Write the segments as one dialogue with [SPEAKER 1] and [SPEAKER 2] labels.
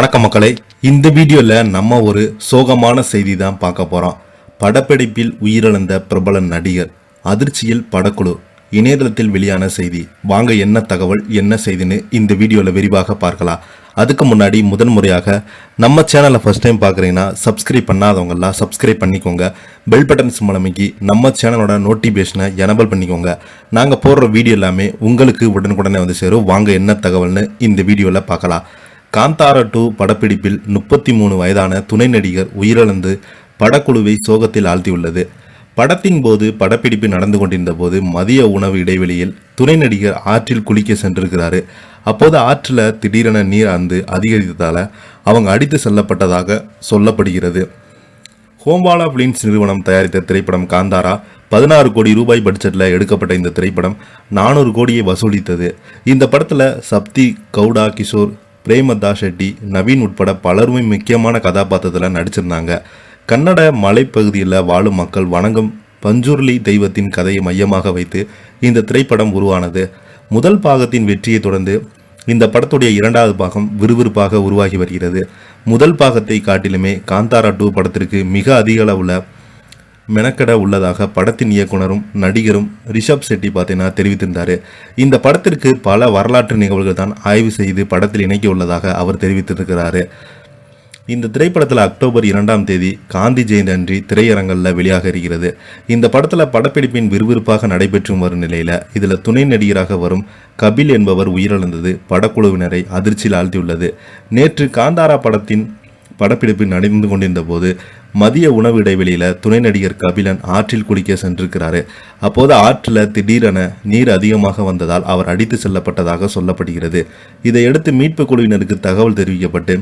[SPEAKER 1] வணக்கம் மக்களே, இந்த வீடியோல நம்ம ஒரு சோகமான செய்தி தான் பார்க்க போறோம். படப்பிடிப்பில் உயிரிழந்த பிரபல நடிகர், அதிர்ச்சியில் படக்குழு. இணையதளத்தில் வெளியான செய்தி. வாங்க என்ன தகவல் என்ன செய்தின்னு இந்த வீடியோல விரிவாக பார்க்கலாம். அதுக்கு முன்னாடி முதல் முறையாக நம்ம சேனலை ஃபர்ஸ்ட் டைம் பார்க்குறீங்கன்னா சப்ஸ்கிரைப் பண்ணாதவங்கெல்லாம் சப்ஸ்கிரைப் பண்ணிக்கோங்க. பெல் பட்டன்ஸ் மூலமைக்கு நம்ம சேனலோட நோட்டிஃபிகேஷனை எனபிள் பண்ணிக்கோங்க. நாங்கள் போடுற வீடியோ எல்லாமே உங்களுக்கு உடனுக்குடனே வந்து சேரும். வாங்க என்ன தகவல்னு இந்த வீடியோவில் பார்க்கலாம். காந்தாரா 2 படப்பிடிப்பில் 33 வயதான துணை நடிகர் உயிரிழந்து படக்குழுவை சோகத்தில் ஆழ்த்தியுள்ளது. படத்தின் போது படப்பிடிப்பு நடந்து கொண்டிருந்த போது மதிய உணவு இடைவெளியில் துணை நடிகர் ஆற்றில் குளிக்க சென்றிருக்கிறாரு. அப்போது ஆற்றில் திடீரென நீர் அந்து அதிகரித்ததால் அவங்க அடித்து செல்லப்பட்டதாக சொல்லப்படுகிறது. ஹோம்வாலா பிலிம்ஸ் நிறுவனம் தயாரித்த திரைப்படம் காந்தாரா 16 கோடி ரூபாய் பட்ஜெட்டில் எடுக்கப்பட்ட இந்த திரைப்படம் 400 கோடியை வசூலித்தது. இந்த படத்தில் சப்தி கவுடா, கிஷோர், பிரேமதா ஷெட்டி, நவீன் உட்பட பலருமே முக்கியமான கதாபாத்திரத்தில் நடிச்சிருந்தாங்க. கன்னட மலைப்பகுதியில் வாழும் மக்கள் வணங்கும் பஞ்சுர்லி தெய்வத்தின் கதையை மையமாக வைத்து இந்த திரைப்படம் உருவானது. முதல் பாகத்தின் வெற்றியை தொடர்ந்து இந்த படத்துடைய இரண்டாவது பாகம் விறுவிறுப்பாக உருவாகி வருகிறது. முதல் பாகத்தை காட்டிலுமே காந்தாரா 2 படத்திற்கு மிக அதிக அளவில் மெனக்கட உள்ளதாக படத்தின் இயக்குனரும் நடிகரும் ரிஷப் செட்டி தெரிவித்திருந்தார். இந்த படத்திற்கு பல வரலாற்று நிகழ்வுகள் தான் ஆய்வு செய்து படத்தில் இணைக்க உள்ளதாக அவர் தெரிவித்திருக்கிறார். இந்த திரைப்படத்தில் அக்டோபர் 2ஆம் தேதி காந்தி ஜெயந்தி அன்றி திரையரங்கில் வெளியாக இருக்கிறது. இந்த படத்தில் படப்பிடிப்பின் விறுவிறுப்பாக நடைபெற்று வரும் நிலையில் இதில் துணை நடிகராக வரும் கபில் என்பவர் உயிரிழந்தது படக்குழுவினரை அதிர்ச்சியில் ஆழ்த்தியுள்ளது. நேற்று காந்தாரா படத்தின் படப்பிடிப்பு நடந்து கொண்டிருந்த போது மதிய உணவு இடைவெளியில் துணை நடிகர் கபிலன் ஆற்றில் குளிக்க சென்றிருக்கிறாரு. அப்போது ஆற்றில் திடீரென நீர் அதிகமாக வந்ததால் அவர் அடித்து செல்லப்பட்டதாக சொல்லப்படுகிறது. இதையடுத்து மீட்பு குழுவினருக்கு தகவல் தெரிவிக்கப்பட்டு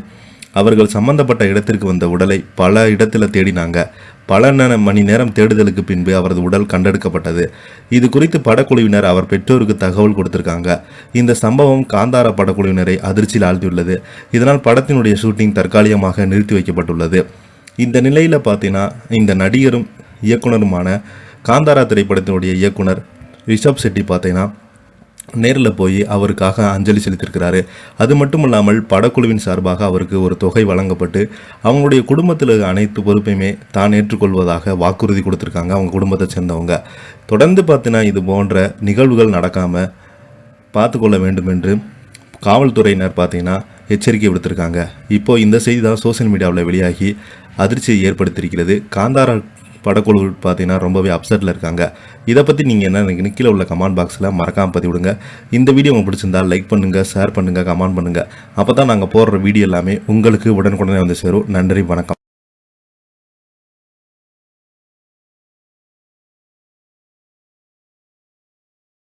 [SPEAKER 1] அவர்கள் சம்பந்தப்பட்ட இடத்திற்கு வந்த உடலை பல இடத்துல தேடினாங்க. பல மணி நேரம் தேடுதலுக்கு பின்பு அவரது உடல் கண்டெடுக்கப்பட்டது. இது குறித்து படக்குழுவினர் அவர் பெற்றோருக்கு தகவல் கொடுத்திருக்காங்க. இந்த சம்பவம் காந்தாரா படக்குழுவினரை அதிர்ச்சியில் ஆழ்த்தியுள்ளது. இதனால் படத்தினுடைய ஷூட்டிங் தற்காலிகமாக நிறுத்தி வைக்கப்பட்டுள்ளது. இந்த நிலையில் பார்த்தீங்கன்னா இந்த நடிகரும் இயக்குனருமான காந்தாரா திரைப்படத்தினுடைய இயக்குனர் ரிஷப் செட்டி பார்த்தீங்கன்னா நேரில் போய் அவருக்காக அஞ்சலி செலுத்தியிருக்கிறாரு. அது மட்டும் இல்லாமல் படக்குழுவின் சார்பாக அவருக்கு ஒரு தொகை வழங்கப்பட்டு அவங்களுடைய குடும்பத்தில் அனைத்து பொறுப்பையுமே தான் ஏற்றுக்கொள்வதாக வாக்குறுதி கொடுத்துருக்காங்க அவங்க குடும்பத்தை சேர்ந்தவங்க. தொடர்ந்து பார்த்தீங்கன்னா இது போன்ற நிகழ்வுகள் நடக்காமல் பார்த்துக்கொள்ள வேண்டும் என்று காவல்துறையினர் பார்த்தீங்கன்னா எச்சரிக்கை விடுத்திருக்காங்க. இப்போது இந்த செய்தி தான் சோசியல் மீடியாவில் வெளியாகி அதிர்ச்சியை ஏற்படுத்தியிருக்கிறது. காந்தாரா படக்குழு பார்த்தீங்கன்னா ரொம்பவே அப்செட்டில் இருக்காங்க. இதை பற்றி நீங்கள் என்ன நினைக்கிறீங்க? கீழே உள்ள கமெண்ட் பாக்ஸில் மறக்காமல் பதிவிடுங்க. இந்த வீடியோ உங்களுக்கு பிடிச்சிருந்தால் லைக் பண்ணுங்கள், ஷேர் பண்ணுங்கள், கமெண்ட் பண்ணுங்கள். அப்போ தான் நாங்கள் போடுற வீடியோ எல்லாமே உங்களுக்கு உடனுக்குடனே வந்து சேரும். நன்றி, வணக்கம்.